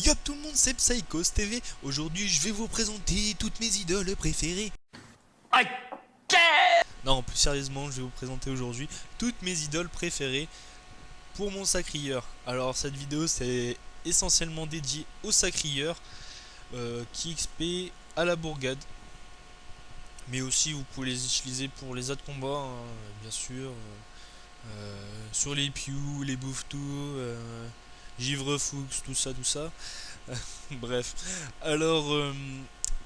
Yop tout le monde, c'est Psychos TV. Aujourd'hui, je vais vous présenter toutes mes idoles préférées. Non, plus sérieusement, je vais vous présenter aujourd'hui toutes mes idoles préférées pour mon sacrieur. Alors, cette vidéo, c'est essentiellement dédié au sacrieur qui XP à la bourgade. Mais aussi, vous pouvez les utiliser pour les autres combats, hein, bien sûr. Sur les Pew, les Bouffetous, Givre Fuchs, tout ça, tout ça. Bref, alors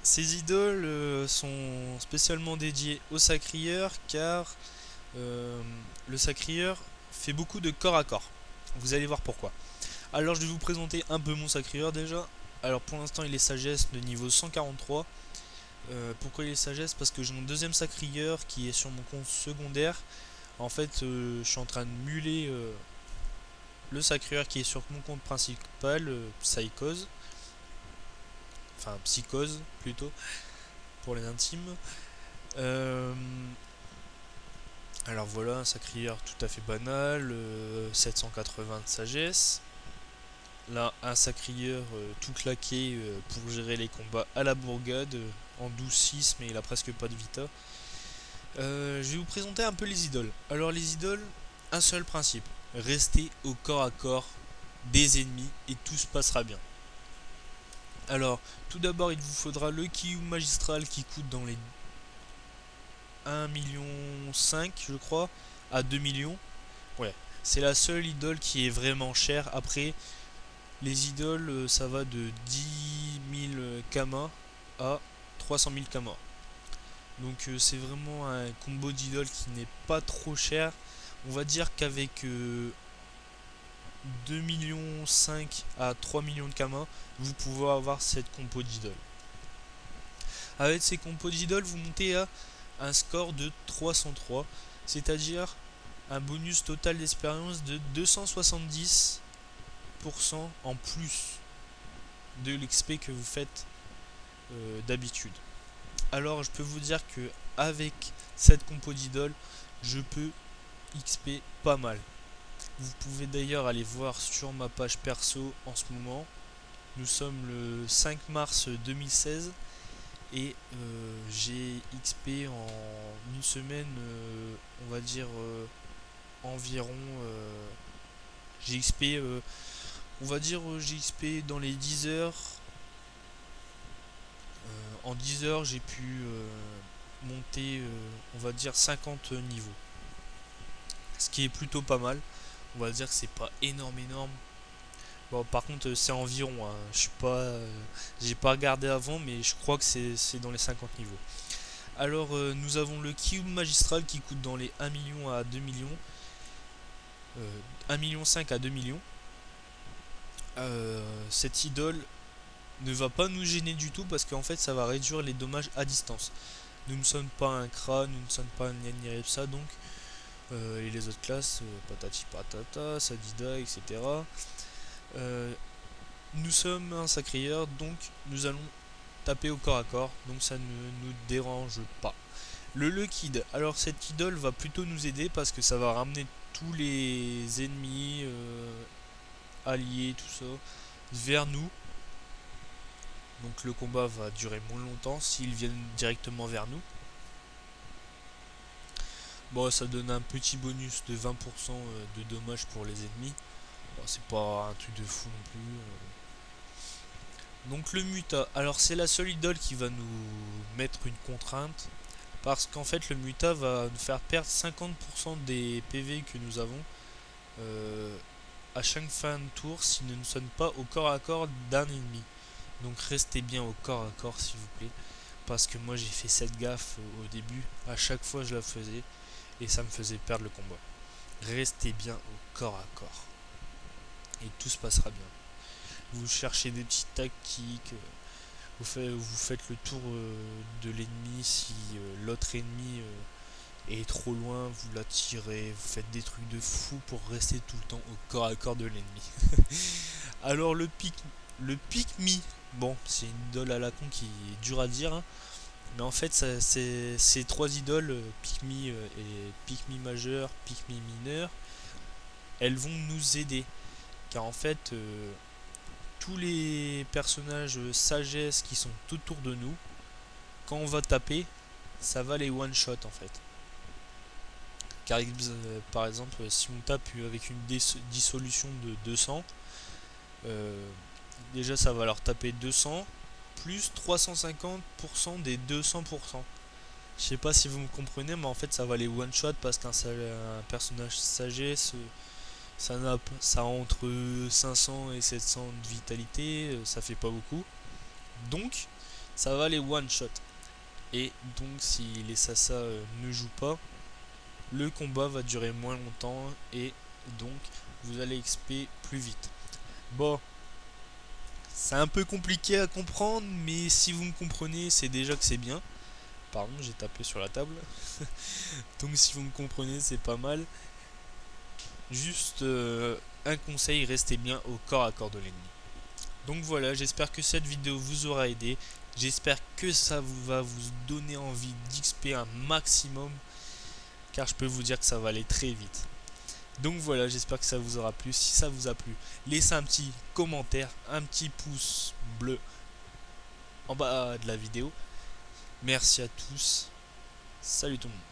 ces idoles sont spécialement dédiées au sacrieur car le sacrieur fait beaucoup de corps à corps. Vous allez voir pourquoi. Alors je vais vous présenter un peu mon sacrieur déjà. Alors pour l'instant il est sagesse de niveau 143. Pourquoi il est sagesse? Parce que j'ai mon deuxième sacrieur qui est sur mon compte secondaire. En fait je suis en train de muler le sacrieur qui est sur mon compte principal, Psychose. Enfin Psychose plutôt, pour les intimes. Euh, alors voilà, un sacrieur tout à fait banal, 780 de sagesse. Là, un sacrieur tout claqué pour gérer les combats à la bourgade, en 12-6, mais il a presque pas de vita. Je vais vous présenter un peu les idoles. Alors les idoles, un seul principe, rester au corps à corps des ennemis et tout se passera bien. Alors, tout d'abord, il vous faudra le Kiyu magistral qui coûte dans les 1,5 million, je crois, à 2 millions. Ouais, c'est la seule idole qui est vraiment chère. Après, les idoles, ça va de 10 000 Kama à 300 000 Kama. Donc, c'est vraiment un combo d'idoles qui n'est pas trop cher. On va dire qu'avec 2,5 millions à 3 millions de Kama, vous pouvez avoir cette compo d'idole. Avec ces compos d'idoles, vous montez à un score de 303, c'est-à-dire un bonus total d'expérience de 270% en plus de l'XP que vous faites d'habitude. Alors je peux vous dire que avec cette compo d'idole, je peux XP pas mal. Vous pouvez d'ailleurs aller voir sur ma page perso en ce moment. Nous sommes le 5 mars 2016 et j'ai XP en une semaine, on va dire environ. J'ai XP, on va dire, j'ai XP dans les 10 heures. En 10 heures, j'ai pu monter, on va dire, 50 niveaux. Ce qui est plutôt pas mal. On va dire que c'est pas énorme, énorme. Bon, par contre, c'est environ, hein. Je suis pas, j'ai pas regardé avant, mais je crois que c'est dans les 50 niveaux. Alors, nous avons le Cube magistral qui coûte dans les 1 million à 2 millions. 1,5 million à 2 millions. Cette idole ne va pas nous gêner du tout parce qu'en fait, ça va réduire les dommages à distance. Nous ne sommes pas un Kra, nous ne sommes pas un Yanirepsa, donc. Et les autres classes, patati patata, Sadida, etc. Nous sommes un sacrieur, donc nous allons taper au corps à corps, donc ça ne nous dérange pas. Le Kid, alors cette idole va plutôt nous aider parce que ça va ramener tous les ennemis alliés, tout ça, vers nous. Donc le combat va durer moins longtemps s'ils viennent directement vers nous. Bon, ça donne un petit bonus de 20% de dommages pour les ennemis. Bon, c'est pas un truc de fou non plus. Donc le Muta, alors c'est la seule idole qui va nous mettre une contrainte. Parce qu'en fait le Muta va nous faire perdre 50% des PV que nous avons à chaque fin de tour si nous ne sommes pas au corps à corps d'un ennemi. Donc restez bien au corps à corps s'il vous plaît. Parce que moi j'ai fait cette gaffe au début. À chaque fois je la faisais. Et ça me faisait perdre le combat. Restez bien au corps à corps. Et tout se passera bien. Vous cherchez des petites tactiques, vous faites le tour de l'ennemi si l'autre ennemi est trop loin, vous l'attirez, vous faites des trucs de fou pour rester tout le temps au corps à corps de l'ennemi. Alors le pick me, bon c'est une idole à la con qui est dur à dire, hein, mais en fait ces trois idoles, pick me et pick me majeur, pick me mineur, elles vont nous aider. Car en fait tous les personnages sagesse qui sont tout autour de nous, quand on va taper, ça va les one shot en fait. Car par exemple, si on tape avec une dissolution de 200, déjà ça va leur taper 200 plus 350% des 200%. Je sais pas si vous me comprenez, mais en fait ça va les one shot parce qu'un personnage sagesse, ça a entre 500 et 700 de vitalité, ça fait pas beaucoup. Donc ça va les one shot. Et donc si les Sasa ne jouent pas, le combat va durer moins longtemps et donc vous allez XP plus vite. Bon, c'est un peu compliqué à comprendre, mais si vous me comprenez, c'est déjà que c'est bien. Pardon, j'ai tapé sur la table. Donc si vous me comprenez, c'est pas mal. Juste un conseil, restez bien au corps à corps de l'ennemi. Donc voilà, j'espère que cette vidéo vous aura aidé. J'espère que ça va vous donner envie d'XP un maximum, car je peux vous dire que ça va aller très vite. Donc voilà, j'espère que ça vous aura plu. Si ça vous a plu, laissez un petit commentaire, un petit pouce bleu en bas de la vidéo. Merci à tous. Salut tout le monde.